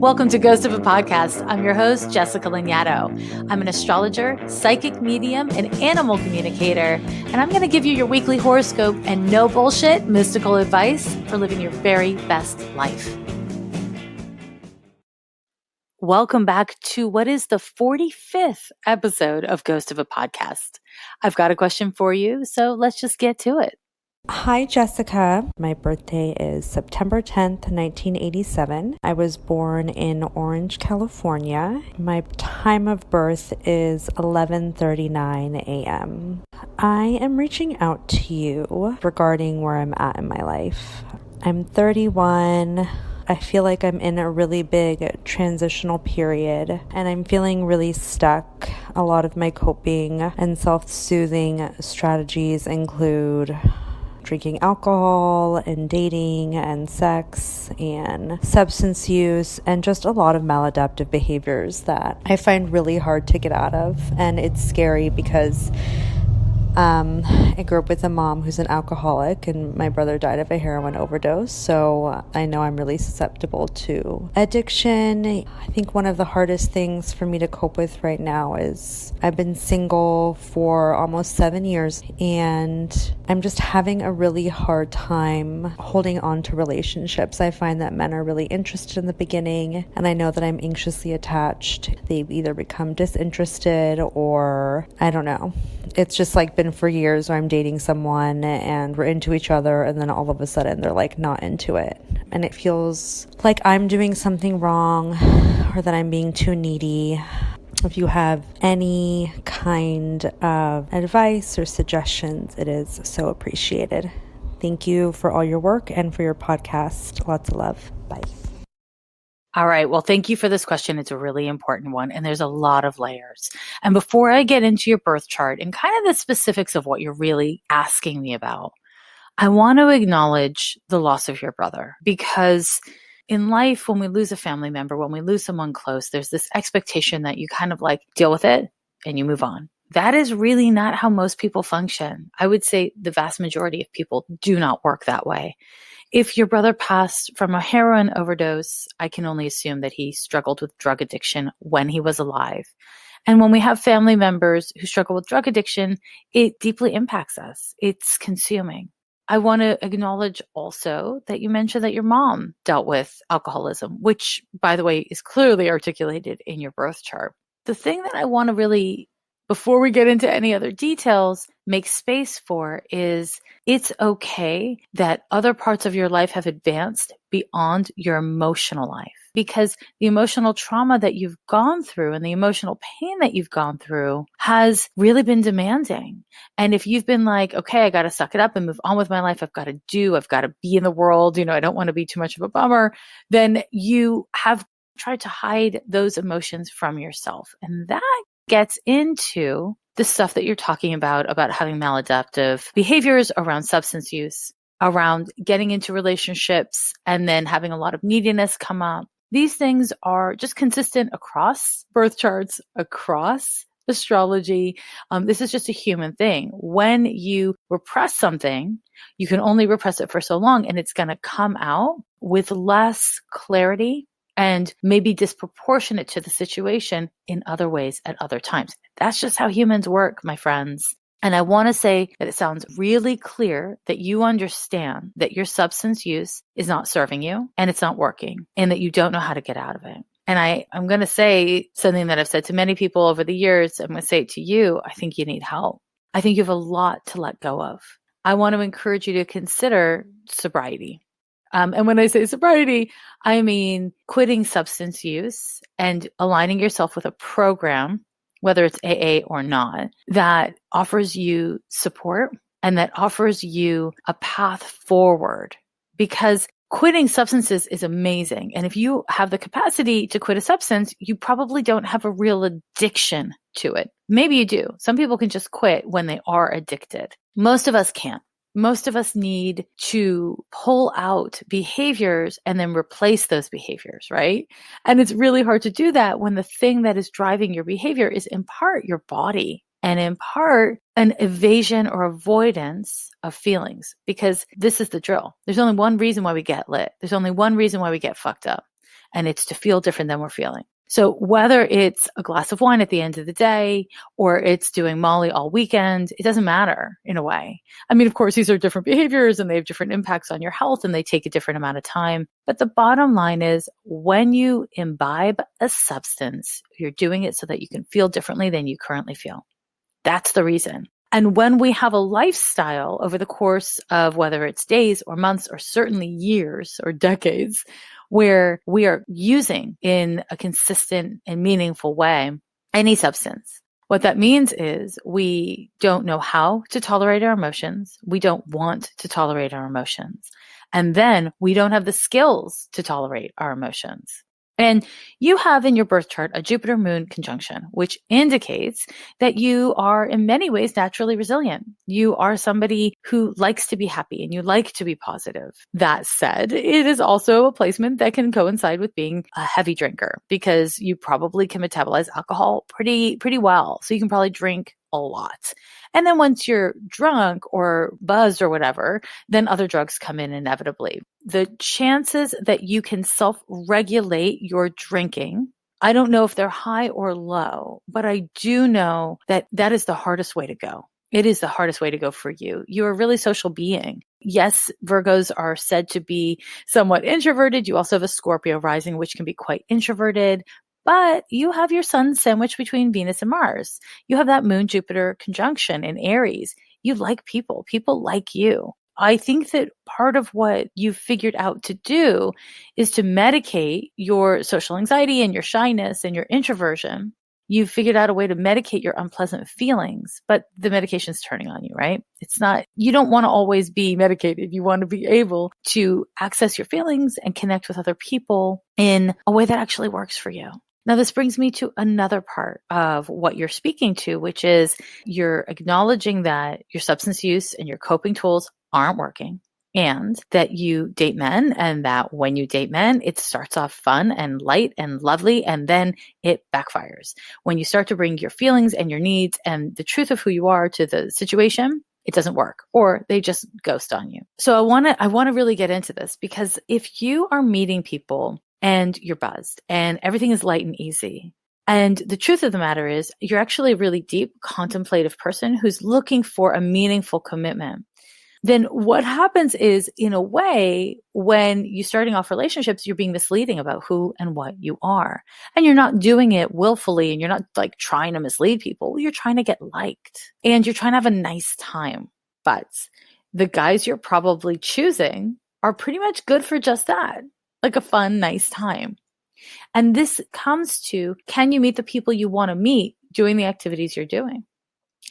Welcome to Ghost of a Podcast. I'm your host, Jessica Lanyadoo. I'm an astrologer, psychic medium, and animal communicator, and I'm going to give you your weekly horoscope and no bullshit mystical advice for living your very best life. Welcome back to what is the 45th episode of Ghost of a Podcast. I've got a question for you, so let's just get to it. Hi, Jessica. My birthday is September 10th, 1987. I was born in Orange, California. My time of birth is 11:39 a.m. I am reaching out to you regarding where I'm at in my life. I'm 31. I feel like I'm in a really big transitional period and I'm feeling really stuck. A lot of my coping and self-soothing strategies include drinking alcohol and dating and sex and substance use and just a lot of maladaptive behaviors that I find really hard to get out of. And it's scary because I grew up with a mom who's an alcoholic and my brother died of a heroin overdose. So I know I'm really susceptible to addiction. I think one of the hardest things for me to cope with right now is I've been single for almost 7 years and I'm just having a really hard time holding on to relationships. I find that men are really interested in the beginning and I know that I'm anxiously attached. They've either become disinterested or I don't know. It's just like been for years where I'm dating someone and we're into each other and then all of a sudden they're like not into it. And it feels like I'm doing something wrong or that I'm being too needy. If you have any kind of advice or suggestions, it is so appreciated. Thank you for all your work and for your podcast. Lots of love. Bye. All right. Well, thank you for this question. It's a really important one, and there's a lot of layers. And before I get into your birth chart and kind of the specifics of what you're really asking me about, I want to acknowledge the loss of your brother because in life, when we lose a family member, when we lose someone close, there's this expectation that you kind of like deal with it and you move on. That is really not how most people function. I would say the vast majority of people do not work that way. If your brother passed from a heroin overdose, I can only assume that he struggled with drug addiction when he was alive. And when we have family members who struggle with drug addiction, it deeply impacts us. It's consuming. I want to acknowledge also that you mentioned that your mom dealt with alcoholism, which, by the way, is clearly articulated in your birth chart. The thing that I want to really, before we get into any other details, make space for is it's okay that other parts of your life have advanced beyond your emotional life because the emotional trauma that you've gone through and the emotional pain that you've gone through has really been demanding. And if you've been like, okay, I got to suck it up and move on with my life. I've got to be in the world. I don't want to be too much of a bummer. Then you have tried to hide those emotions from yourself. And that gets into the stuff that you're talking about having maladaptive behaviors around substance use, around getting into relationships, and then having a lot of neediness come up. These things are just consistent across birth charts, across astrology. This is just a human thing. When you repress something, you can only repress it for so long, and it's going to come out with less clarity and maybe disproportionate to the situation in other ways at other times. That's just how humans work, my friends. And I want to say that it sounds really clear that you understand that your substance use is not serving you and it's not working and that you don't know how to get out of it. And I'm going to say something that I've said to many people over the years. I'm going to say it to you. I think you need help. I think you have a lot to let go of. I want to encourage you to consider sobriety. And when I say sobriety, I mean quitting substance use and aligning yourself with a program, whether it's AA or not, that offers you support and that offers you a path forward. Because quitting substances is amazing. And if you have the capacity to quit a substance, you probably don't have a real addiction to it. Maybe you do. Some people can just quit when they are addicted. Most of us can't. Most of us need to pull out behaviors and then replace those behaviors, right? And it's really hard to do that when the thing that is driving your behavior is in part your body and in part an evasion or avoidance of feelings, because this is the drill. There's only one reason why we get lit. There's only one reason why we get fucked up. and it's to feel different than we're feeling. So whether it's a glass of wine at the end of the day or it's doing Molly all weekend, it doesn't matter in a way. I mean, of course, these are different behaviors and they have different impacts on your health and they take a different amount of time. But the bottom line is when you imbibe a substance, you're doing it so that you can feel differently than you currently feel. That's the reason. And when we have a lifestyle over the course of whether it's days or months or certainly years or decades, where we are using in a consistent and meaningful way any substance, what that means is we don't know how to tolerate our emotions. We don't want to tolerate our emotions. And then we don't have the skills to tolerate our emotions. And you have in your birth chart a Jupiter Moon conjunction, which indicates that you are in many ways naturally resilient. You are somebody who likes to be happy and you like to be positive. That said, it is also a placement that can coincide with being a heavy drinker because you probably can metabolize alcohol pretty well. So you can probably drink a lot. And then once you're drunk or buzzed or whatever, then other drugs come in inevitably. The chances that you can self-regulate your drinking, I don't know if they're high or low, but I do know that that is the hardest way to go. It is the hardest way to go for you. You're a really social being. Yes, Virgos are said to be somewhat introverted. You also have a Scorpio rising, which can be quite introverted. But you have your sun sandwiched between Venus and Mars. You have that Moon Jupiter conjunction in Aries. You like people. People like you. I think that part of what you've figured out to do is to medicate your social anxiety and your shyness and your introversion. You've figured out a way to medicate your unpleasant feelings, but the medication's turning on you, right? It's not, you don't want to always be medicated. You want to be able to access your feelings and connect with other people in a way that actually works for you. Now, this brings me to another part of what you're speaking to, which is you're acknowledging that your substance use and your coping tools aren't working and that you date men and that when you date men, it starts off fun and light and lovely and then it backfires. When you start to bring your feelings and your needs and the truth of who you are to the situation, it doesn't work or they just ghost on you. So I want to really get into this because if you are meeting people and you're buzzed and everything is light and easy. And the truth of the matter is you're actually a really deep contemplative person who's looking for a meaningful commitment. Then what happens is in a way, when you're starting off relationships, you're being misleading about who and what you are. And you're not doing it willfully and you're not like trying to mislead people. You're trying to get liked and you're trying to have a nice time. But the guys you're probably choosing are pretty much good for just that. Like a fun, nice time. And this comes to, can you meet the people you want to meet doing the activities you're doing?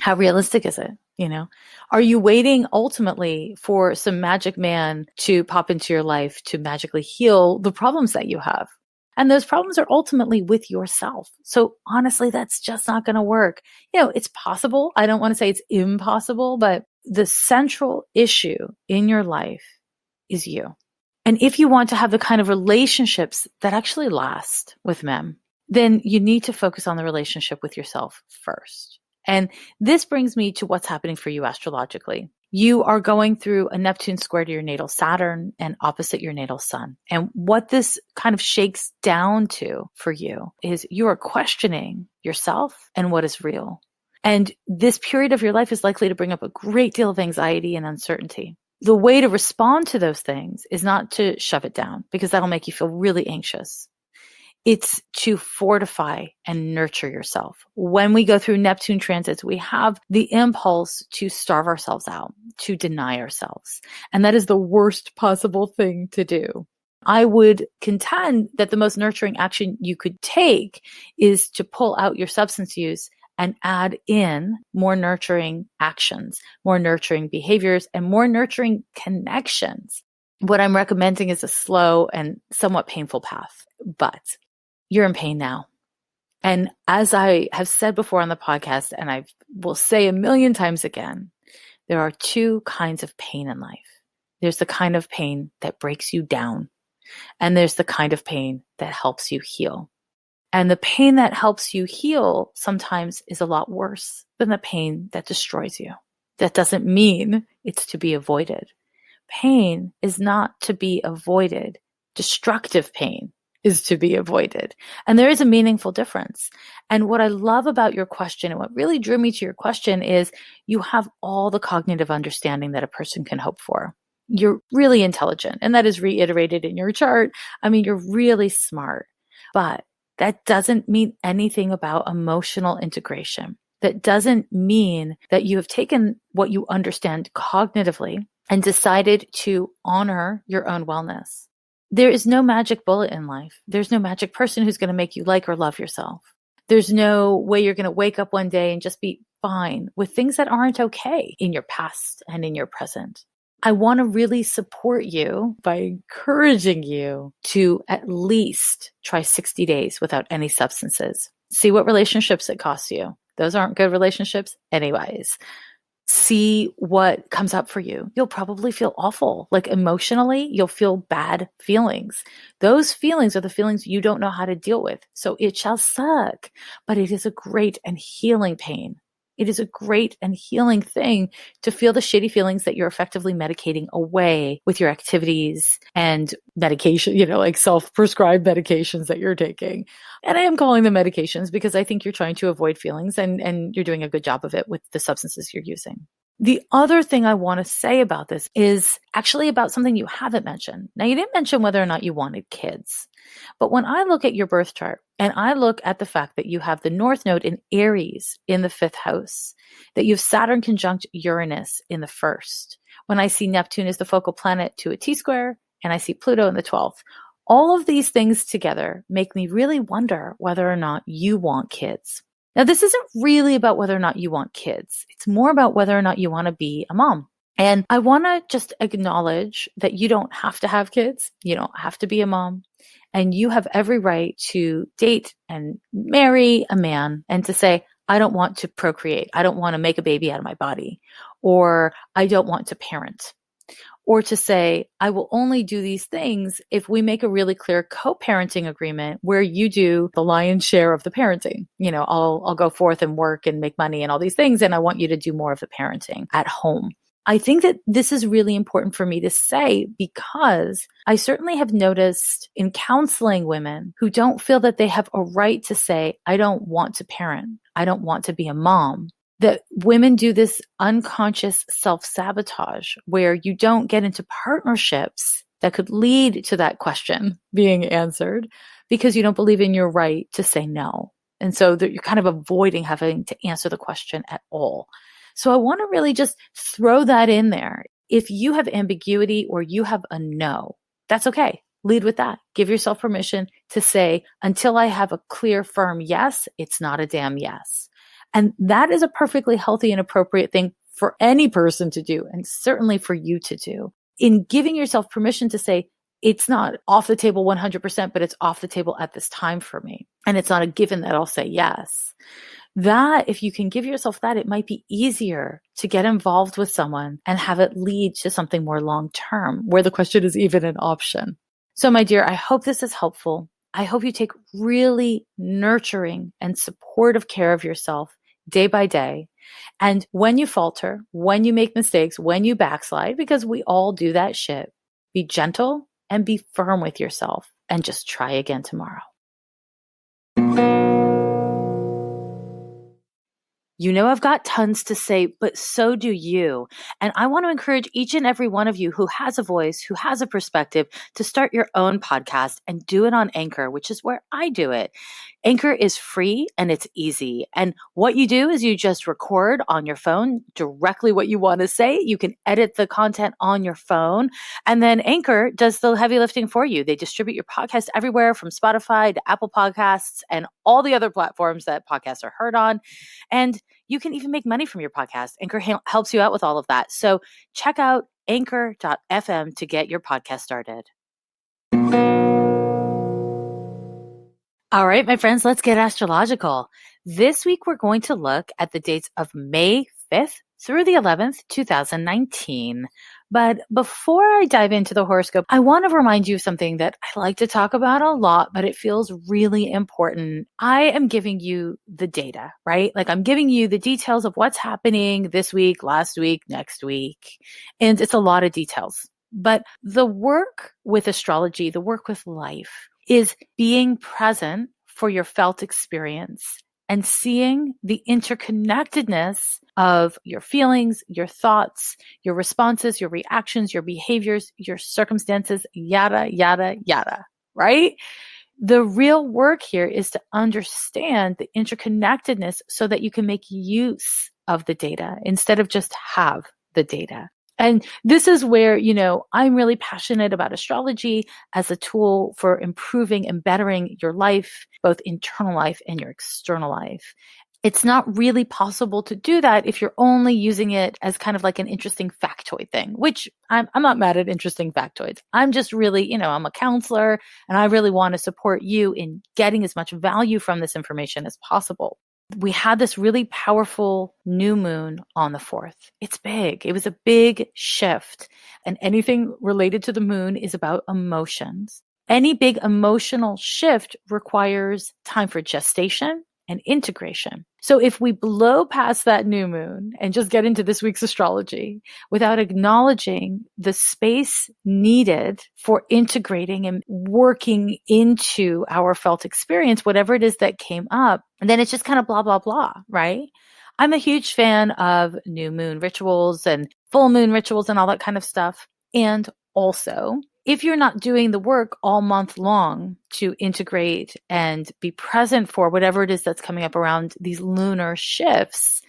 How realistic is it? You know, are you waiting ultimately for some magic man to pop into your life to magically heal the problems that you have? And those problems are ultimately with yourself. So honestly, that's just not going to work. You know, it's possible. I don't want to say it's impossible, but the central issue in your life is you. And if you want to have the kind of relationships that actually last with men, then you need to focus on the relationship with yourself first. And this brings me to what's happening for you astrologically. You are going through a Neptune square to your natal Saturn and opposite your natal Sun. And what this kind of shakes down to for you is you are questioning yourself and what is real. And this period of your life is likely to bring up a great deal of anxiety and uncertainty. The way to respond to those things is not to shove it down because that'll make you feel really anxious. It's to fortify and nurture yourself. When we go through Neptune transits, we have the impulse to starve ourselves out, to deny ourselves. And that is the worst possible thing to do. I would contend that the most nurturing action you could take is to pull out your substance use and add in more nurturing actions, more nurturing behaviors, and more nurturing connections. What I'm recommending is a slow and somewhat painful path, but you're in pain now. And as I have said before on the podcast, and I will say a million times again, there are two kinds of pain in life. There's the kind of pain that breaks you down, and there's the kind of pain that helps you heal. And the pain that helps you heal sometimes is a lot worse than the pain that destroys you. That doesn't mean it's to be avoided. Pain is not to be avoided. Destructive pain is to be avoided. And there is a meaningful difference. And what I love about your question and what really drew me to your question is you have all the cognitive understanding that a person can hope for. You're really intelligent, and that is reiterated in your chart. I mean, you're really smart, but that doesn't mean anything about emotional integration. That doesn't mean that you have taken what you understand cognitively and decided to honor your own wellness. There is no magic bullet in life. There's no magic person who's going to make you like or love yourself. There's no way you're going to wake up one day and just be fine with things that aren't okay in your past and in your present. I want to really support you by encouraging you to at least try 60 days without any substances. See what relationships it costs you. Those aren't good relationships anyways. See what comes up for you. You'll probably feel awful. Like emotionally, you'll feel bad feelings. Those feelings are the feelings you don't know how to deal with. So it shall suck, but it is a great and healing pain. It is a great and healing thing to feel the shitty feelings that you're effectively medicating away with your activities and medication, like self-prescribed medications that you're taking. And I am calling them medications because I think you're trying to avoid feelings and you're doing a good job of it with the substances you're using. The other thing I want to say about this is actually about something you haven't mentioned. Now, you didn't mention whether or not you wanted kids. But when I look at your birth chart and I look at the fact that you have the North Node in Aries in the 5th house, that you have Saturn conjunct Uranus in the 1st, when I see Neptune as the focal planet to a T-square, and I see Pluto in the 12th, all of these things together make me really wonder whether or not you want kids. Now, this isn't really about whether or not you want kids. It's more about whether or not you want to be a mom. And I want to just acknowledge that you don't have to have kids. You don't have to be a mom. And you have every right to date and marry a man and to say, I don't want to procreate. I don't want to make a baby out of my body. Or I don't want to parent. Or to say, I will only do these things if we make a really clear co-parenting agreement where you do the lion's share of the parenting. I'll go forth and work and make money and all these things, and I want you to do more of the parenting at home. I think that this is really important for me to say because I certainly have noticed in counseling women who don't feel that they have a right to say, I don't want to parent. I don't want to be a mom. That women do this unconscious self-sabotage where you don't get into partnerships that could lead to that question being answered because you don't believe in your right to say no. And so that you're kind of avoiding having to answer the question at all. So I want to really just throw that in there. If you have ambiguity or you have a no, that's okay. Lead with that. Give yourself permission to say, until I have a clear, firm yes, it's not a damn yes. And that is a perfectly healthy and appropriate thing for any person to do, and certainly for you to do. In giving yourself permission to say, it's not off the table 100%, but it's off the table at this time for me. And it's not a given that I'll say yes. That, if you can give yourself that, it might be easier to get involved with someone and have it lead to something more long-term, where the question is even an option. So, my dear, I hope this is helpful. I hope you take really nurturing and supportive care of yourself day by day. And when you falter, when you make mistakes, when you backslide, because we all do that shit, be gentle and be firm with yourself and just try again tomorrow. I've got tons to say, but so do you. And I want to encourage each and every one of you who has a voice, who has a perspective, to start your own podcast and do it on Anchor, which is where I do it. Anchor is free and it's easy. And what you do is you just record on your phone directly what you want to say. You can edit the content on your phone. And then Anchor does the heavy lifting for you. They distribute your podcast everywhere from Spotify to Apple Podcasts and all the other platforms that podcasts are heard on. And you can even make money from your podcast. Anchor helps you out with all of that. So check out anchor.fm to get your podcast started. All right, my friends, let's get astrological. This week, we're going to look at the dates of May 5th through the 11th, 2019. But before I dive into the horoscope, I want to remind you of something that I like to talk about a lot, but it feels really important. I am giving you the data, right? Like I'm giving you the details of what's happening this week, last week, next week. And it's a lot of details. But the work with astrology, the work with life, is being present for your felt experience and seeing the interconnectedness of your feelings, your thoughts, your responses, your reactions, your behaviors, your circumstances, yada, yada, yada, right? The real work here is to understand the interconnectedness so that you can make use of the data instead of just have the data. And this is where, I'm really passionate about astrology as a tool for improving and bettering your life, both internal life and your external life. It's not really possible to do that if you're only using it as kind of like an interesting factoid thing, which I'm not mad at interesting factoids. I'm just really, I'm a counselor and I really want to support you in getting as much value from this information as possible. We had this really powerful new moon on the 4th. It's big. It was a big shift. And anything related to the moon is about emotions. Any big emotional shift requires time for gestation and integration. So if we blow past that new moon and just get into this week's astrology without acknowledging the space needed for integrating and working into our felt experience, whatever it is that came up, then it's just kind of blah, blah, blah, right? I'm a huge fan of new moon rituals and full moon rituals and all that kind of stuff. And also, if you're not doing the work all month long to integrate and be present for whatever it is that's coming up around these lunar shifts,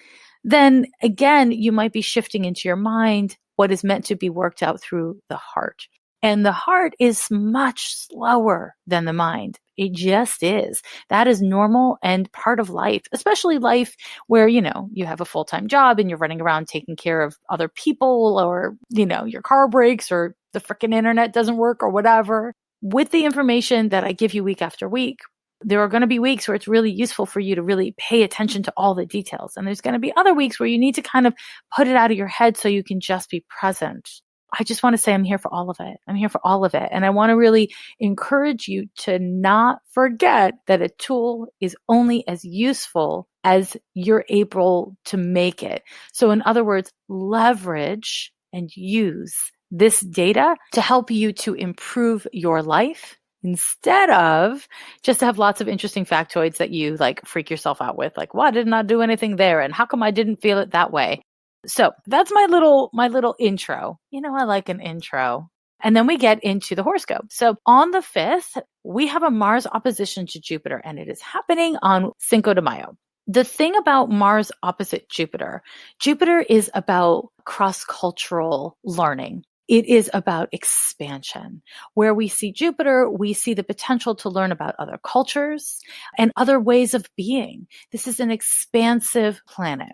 then again, you might be shifting into your mind what is meant to be worked out through the heart. And the heart is much slower than the mind. It just is. That is normal and part of life, especially life where, you have a full-time job and you're running around taking care of other people or, your car breaks or the freaking internet doesn't work or whatever. With the information that I give you week after week, there are going to be weeks where it's really useful for you to really pay attention to all the details. And there's going to be other weeks where you need to kind of put it out of your head so you can just be present. I just want to say I'm here for all of it. I'm here for all of it. And I want to really encourage you to not forget that a tool is only as useful as you're able to make it. So in other words, leverage and use this data to help you to improve your life instead of just to have lots of interesting factoids that you freak yourself out with. Like, why didn't I do anything there? And how come I didn't feel it that way? So that's my little intro. I like an intro. And then we get into the horoscope. So on the 5th, we have a Mars opposition to Jupiter, and it is happening on Cinco de Mayo. The thing about Mars opposite Jupiter is about cross-cultural learning. It is about expansion. Where we see Jupiter, we see the potential to learn about other cultures and other ways of being. This is an expansive planet.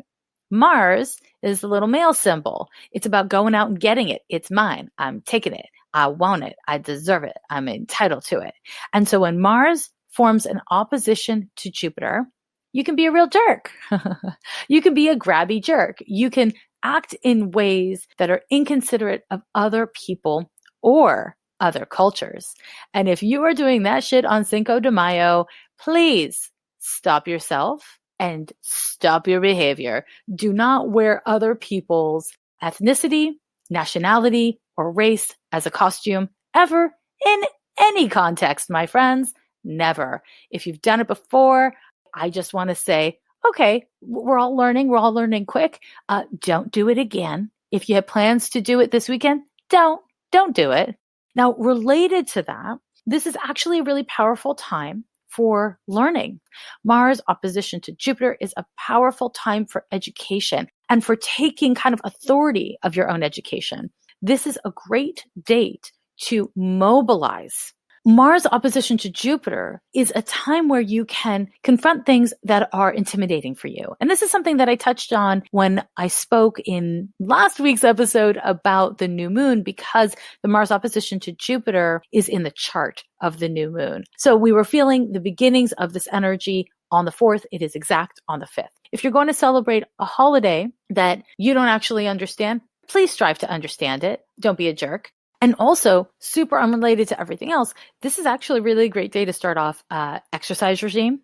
Mars is the little male symbol. It's about going out and getting it. It's mine. I'm taking it. I want it. I deserve it. I'm entitled to it. And so when Mars forms an opposition to Jupiter, you can be a real jerk. You can be a grabby jerk. You can act in ways that are inconsiderate of other people or other cultures. And if you are doing that shit on Cinco de Mayo, please stop yourself and stop your behavior. Do not wear other people's ethnicity, nationality, or race as a costume ever in any context, my friends. Never. If you've done it before, I just want to say, okay, we're all learning quick. Don't do it again. If you have plans to do it this weekend, don't do it. Now, related to that, this is actually a really powerful time for learning. Mars opposition to Jupiter is a powerful time for education and for taking kind of authority of your own education. This is a great date to mobilize. Mars opposition to Jupiter is a time where you can confront things that are intimidating for you. And this is something that I touched on when I spoke in last week's episode about the new moon, because the Mars opposition to Jupiter is in the chart of the new moon. So we were feeling the beginnings of this energy on the 4th. It is exact on the 5th. If you're going to celebrate a holiday that you don't actually understand, please strive to understand it. Don't be a jerk. And also, super unrelated to everything else, this is actually a really great day to start off exercise regime,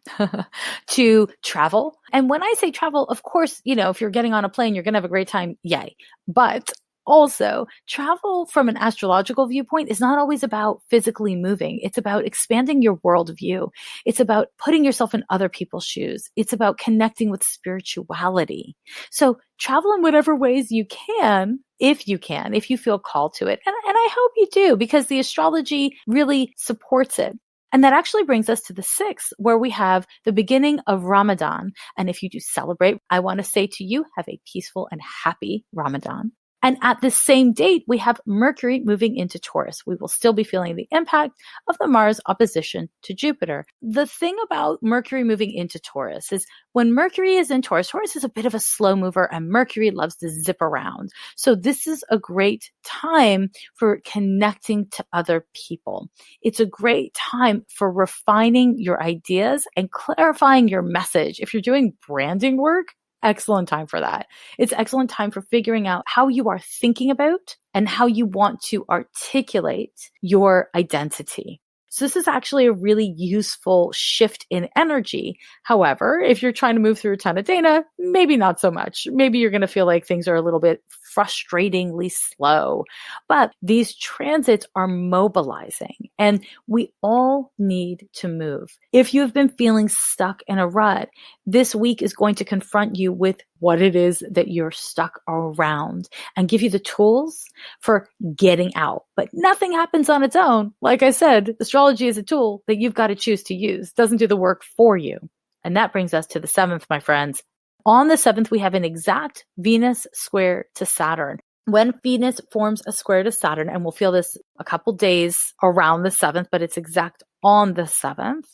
to travel. And when I say travel, of course, if you're getting on a plane, you're going to have a great time. Yay. But Also, travel from an astrological viewpoint is not always about physically moving. It's about expanding your worldview. It's about putting yourself in other people's shoes. It's about connecting with spirituality. So travel in whatever ways you can, if you can, if you feel called to it. And I hope you do, because the astrology really supports it. And that actually brings us to the 6th, where we have the beginning of Ramadan. And if you do celebrate, I want to say to you, have a peaceful and happy Ramadan. And at the same date, we have Mercury moving into Taurus. We will still be feeling the impact of the Mars opposition to Jupiter. The thing about Mercury moving into Taurus is when Mercury is in Taurus, Taurus is a bit of a slow mover and Mercury loves to zip around. So this is a great time for connecting to other people. It's a great time for refining your ideas and clarifying your message. If you're doing branding work, excellent time for that. It's excellent time for figuring out how you are thinking about and how you want to articulate your identity. So this is actually a really useful shift in energy. However, if you're trying to move through a ton of data, maybe not so much. Maybe you're going to feel like things are a little bit frustratingly slow. But these transits are mobilizing and we all need to move. If you've been feeling stuck in a rut, this week is going to confront you with what it is that you're stuck around and give you the tools for getting out. But nothing happens on its own. Like I said, astrology is a tool that you've got to choose to use. It doesn't do the work for you. And that brings us to the 7th, my friends. On the 7th, we have an exact Venus square to Saturn. When Venus forms a square to Saturn, and we'll feel this a couple days around the 7th, but it's exact on the 7th,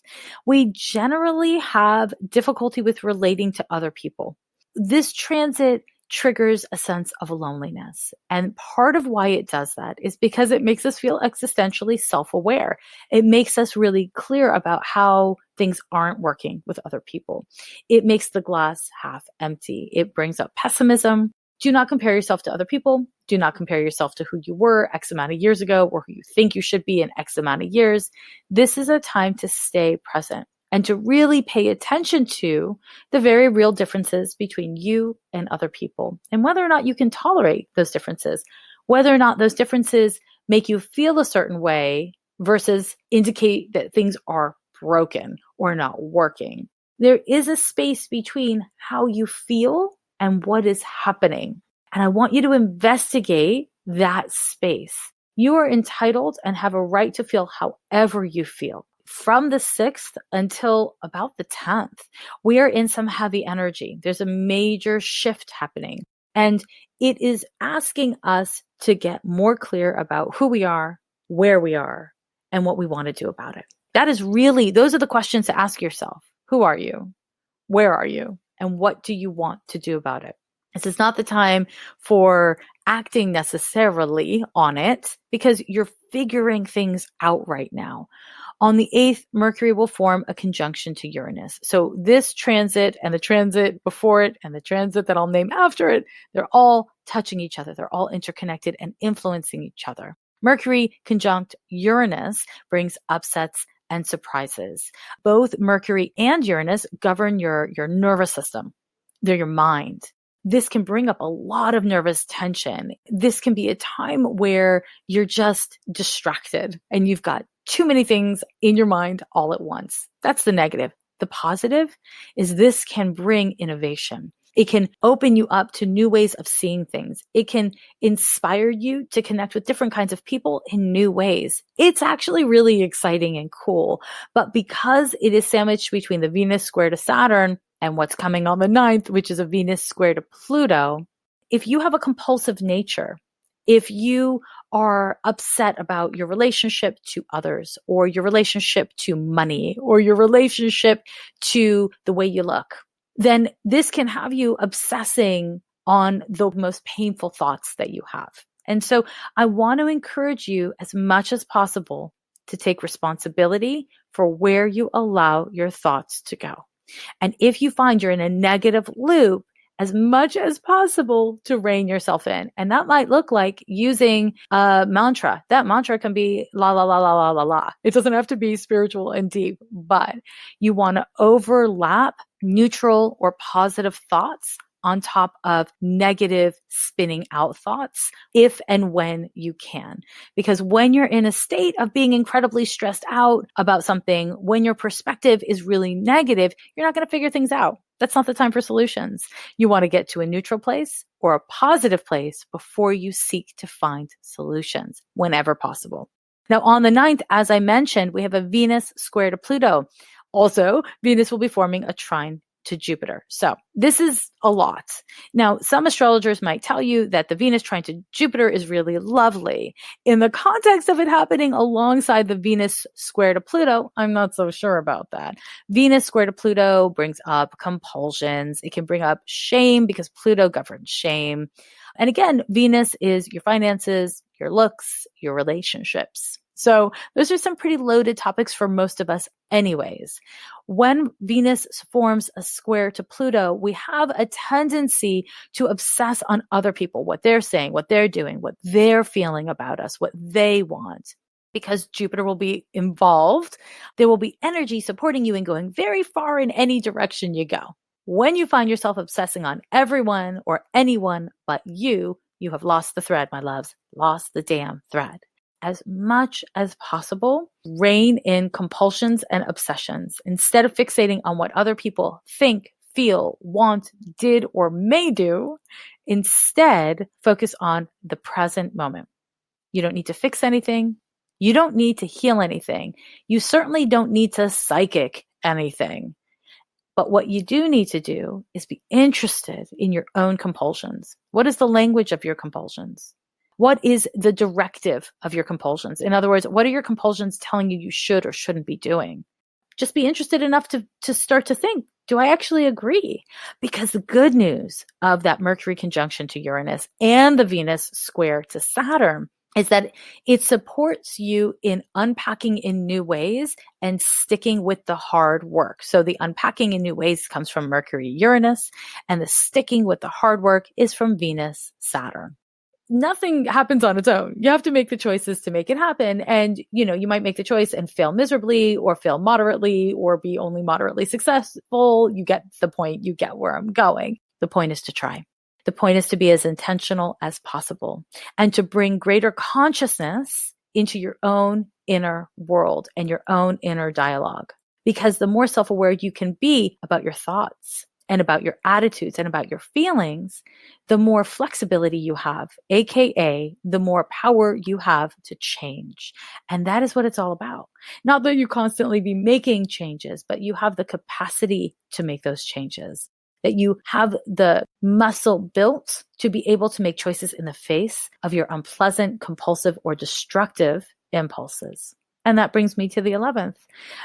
we generally have difficulty with relating to other people. This transit triggers a sense of loneliness. And part of why it does that is because it makes us feel existentially self-aware. It makes us really clear about how things aren't working with other people. It makes the glass half empty. It brings up pessimism. Do not compare yourself to other people. Do not compare yourself to who you were X amount of years ago or who you think you should be in X amount of years. This is a time to stay present and to really pay attention to the very real differences between you and other people and whether or not you can tolerate those differences, whether or not those differences make you feel a certain way versus indicate that things are broken or not working. There is a space between how you feel and what is happening. And I want you to investigate that space. You are entitled and have a right to feel however you feel. From the 6th until about the 10th, we are in some heavy energy. There's a major shift happening. And it is asking us to get more clear about who we are, where we are, and what we want to do about it. Those are the questions to ask yourself. Who are you? Where are you? And what do you want to do about it? This is not the time for acting necessarily on it because you're figuring things out right now. On the 8th, Mercury will form a conjunction to Uranus. So this transit and the transit before it and the transit that I'll name after it, they're all touching each other. They're all interconnected and influencing each other. Mercury conjunct Uranus brings upsets and surprises. Both Mercury and Uranus govern your nervous system. They're your mind. This can bring up a lot of nervous tension. This can be a time where you're just distracted and you've got too many things in your mind all at once. That's the negative. The positive is this can bring innovation. It can open you up to new ways of seeing things. It can inspire you to connect with different kinds of people in new ways. It's actually really exciting and cool. But because it is sandwiched between the Venus square to Saturn and what's coming on the 9th, which is a Venus square to Pluto, if you have a compulsive nature, if you are upset about your relationship to others or your relationship to money or your relationship to the way you look, then this can have you obsessing on the most painful thoughts that you have. And so I want to encourage you as much as possible to take responsibility for where you allow your thoughts to go. And if you find you're in a negative loop, as much as possible to rein yourself in. And that might look like using a mantra. That mantra can be la, la, la, la, la, la, la. It doesn't have to be spiritual and deep, but you want to overlap neutral or positive thoughts on top of negative spinning out thoughts if and when you can. Because when you're in a state of being incredibly stressed out about something, when your perspective is really negative, you're not going to figure things out. That's not the time for solutions. You want to get to a neutral place or a positive place before you seek to find solutions whenever possible. Now, on the 9th, as I mentioned, we have a Venus square to Pluto. Also, Venus will be forming a trine to Jupiter. So this is a lot. Now, some astrologers might tell you that the Venus trine to Jupiter is really lovely. In the context of it happening alongside the Venus square to Pluto, I'm not so sure about that. Venus square to Pluto brings up compulsions. It can bring up shame because Pluto governs shame. And again, Venus is your finances, your looks, your relationships. So those are some pretty loaded topics for most of us anyways. When Venus forms a square to Pluto, we have a tendency to obsess on other people, what they're saying, what they're doing, what they're feeling about us, what they want. Because Jupiter will be involved, there will be energy supporting you and going very far in any direction you go. When you find yourself obsessing on everyone or anyone but you have lost the thread, my loves, lost the damn thread. As much as possible, rein in compulsions and obsessions. Instead of fixating on what other people think, feel, want, did, or may do, instead focus on the present moment. You don't need to fix anything. You don't need to heal anything. You certainly don't need to psychic anything. But what you do need to do is be interested in your own compulsions. What is the language of your compulsions? What is the directive of your compulsions? In other words, what are your compulsions telling you you should or shouldn't be doing? Just be interested enough to start to think, do I actually agree? Because the good news of that Mercury conjunction to Uranus and the Venus square to Saturn is that it supports you in unpacking in new ways and sticking with the hard work. So the unpacking in new ways comes from Mercury, Uranus, and the sticking with the hard work is from Venus, Saturn. Nothing happens on its own. You have to make the choices to make it happen. And, you might make the choice and fail miserably or fail moderately or be only moderately successful. You get the point. You get where I'm going. The point is to try. The point is to be as intentional as possible and to bring greater consciousness into your own inner world and your own inner dialogue. Because the more self-aware you can be about your thoughts and about your attitudes and about your feelings, the more flexibility you have, aka the more power you have to change. And that is what it's all about. Not that you constantly be making changes, but you have the capacity to make those changes. That you have the muscle built to be able to make choices in the face of your unpleasant, compulsive, or destructive impulses. And that brings me to the 11th.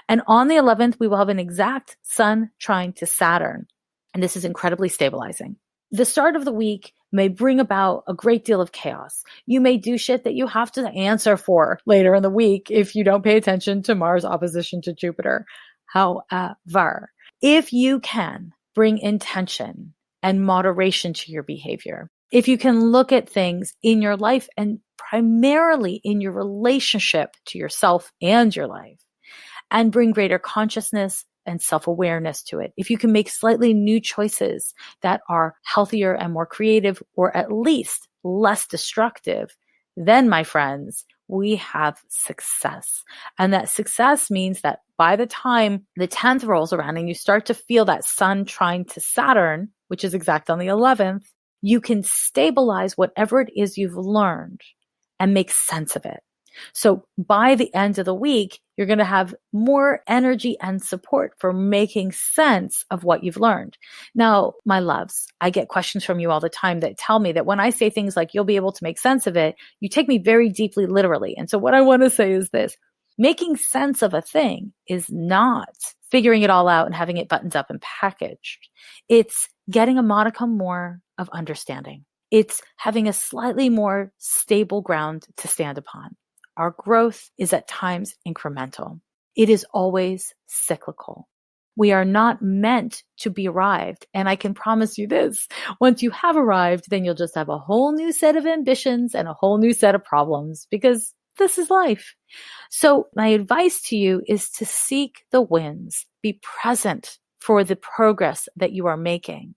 And on the 11th, we will have an exact Sun trine to Saturn. And this is incredibly stabilizing. The start of the week may bring about a great deal of chaos. You may do shit that you have to answer for later in the week if you don't pay attention to Mars opposition to Jupiter. However, if you can bring intention and moderation to your behavior, if you can look at things in your life and primarily in your relationship to yourself and your life, and bring greater consciousness and self-awareness to it. If you can make slightly new choices that are healthier and more creative, or at least less destructive, then, my friends, we have success. And that success means that by the time the 10th rolls around and you start to feel that Sun trine to Saturn, which is exact on the 11th, you can stabilize whatever it is you've learned and make sense of it. So by the end of the week, you're going to have more energy and support for making sense of what you've learned. Now, my loves, I get questions from you all the time that tell me that when I say things like, you'll be able to make sense of it, you take me very deeply literally. And so what I want to say is this: making sense of a thing is not figuring it all out and having it buttoned up and packaged. It's getting a modicum more of understanding. It's having a slightly more stable ground to stand upon. Our growth is at times incremental. It is always cyclical. We are not meant to be arrived. And I can promise you this: once you have arrived, then you'll just have a whole new set of ambitions and a whole new set of problems, because this is life. So my advice to you is to seek the wins, be present for the progress that you are making.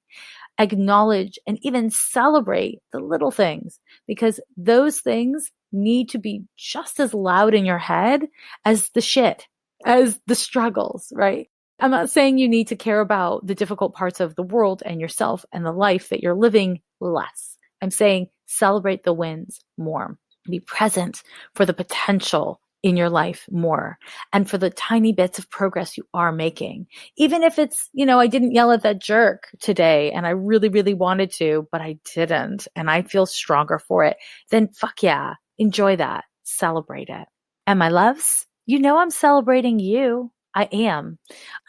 acknowledge and even celebrate the little things, because those things need to be just as loud in your head as the shit, as the struggles, right? I'm not saying you need to care about the difficult parts of the world and yourself and the life that you're living less. I'm saying celebrate the wins more. Be present for the potential in your life more, and for the tiny bits of progress you are making. Even if it's, I didn't yell at that jerk today and I really, really wanted to, but I didn't, and I feel stronger for it, then fuck yeah, enjoy that, celebrate it. And my loves, I'm celebrating you. I am.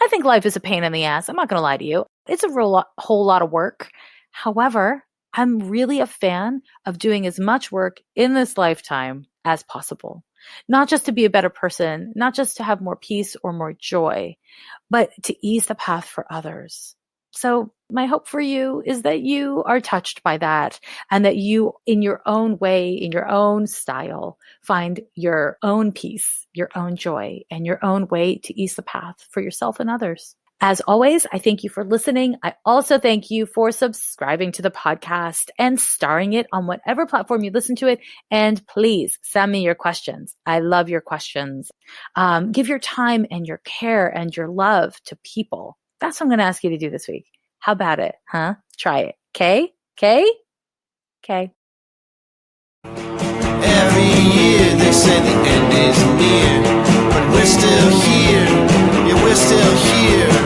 I think life is a pain in the ass. I'm not going to lie to you. It's a whole lot of work. However, I'm really a fan of doing as much work in this lifetime as possible. Not just to be a better person, not just to have more peace or more joy, but to ease the path for others. So my hope for you is that you are touched by that, and that you, in your own way, in your own style, find your own peace, your own joy, and your own way to ease the path for yourself and others. As always, I thank you for listening. I also thank you for subscribing to the podcast and starring it on whatever platform you listen to it. And please send me your questions. I love your questions. Give your time and your care and your love to people. That's what I'm going to ask you to do this week. How about it? Huh? Try it. Okay? Okay? Okay. Every year they say the end is near, but we're still here. Yeah, we're still here.